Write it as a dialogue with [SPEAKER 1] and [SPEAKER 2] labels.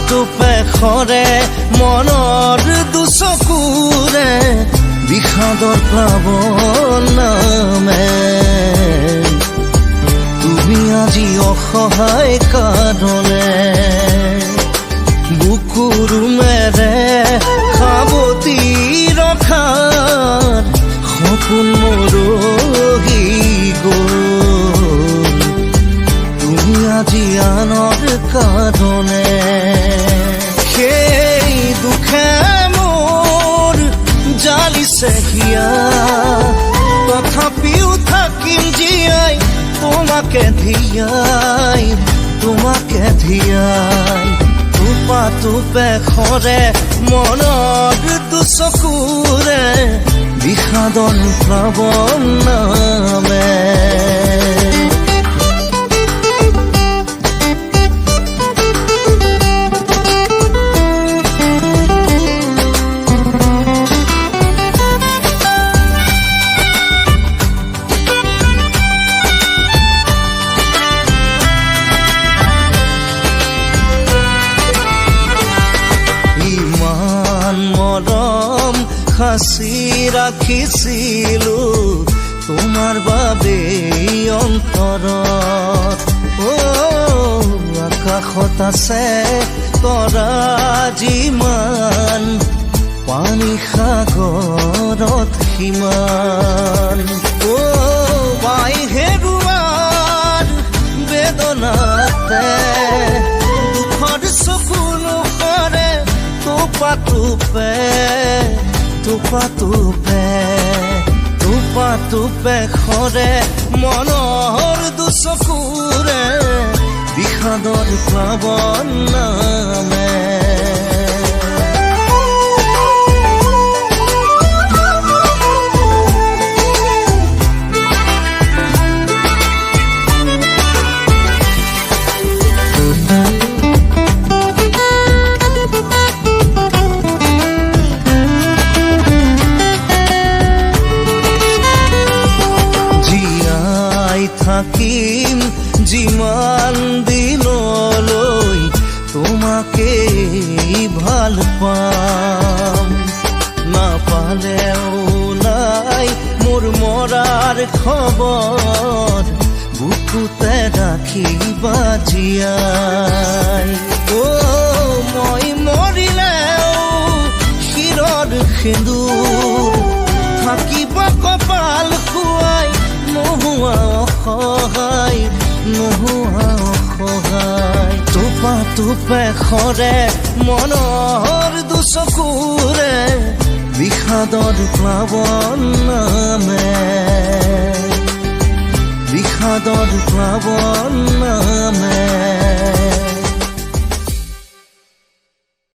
[SPEAKER 1] টোপে খৰে মনৰ দুচকুৰে বিষাদৰ প্লাৱন নামে তুমি আজি অসহায় কাঁদলে বুকুৰুমেৰে সাৱটি ৰখাৰ সপোন মৰহি গ'ল তুমি আজি আনৰ কাঁদলে সেই দুখে মোৰ জালিছে হিয়া তথাপিও থাকিম জীয়াই তোমাকে ধিয়াই টোপা টোপে খৰে মনৰ দুচকুৰে বিষাদৰ প্লাৱন নামে সাঁচি ৰাখিছিলো তোমাৰ বাবে অন্তৰত আকাশত আছে তৰা যিমান পানী সাগৰত সিমান পাই হেৰুৱাৰ বেদনাতে দুখৰ চকু নোখৰে টোপা টোপে খৰে মনৰ দুচকুৰে বিষাদৰ প্লাৱন নামে থাকিম যিমান দিনলৈ তোমাকে ভাল পাম নাপালেও নাই মোৰ মৰাৰ খবৰ বুকুতে ৰাখিবা জীয়াই মই মৰিলেও শিৰৰ সেন্দুৰ থাকিবা কপাল খুৱাই নোহোৱা অসহায় টোপা টোপে খৰে মনৰ দুচকুৰে বিষাদৰ প্লাৱন নামে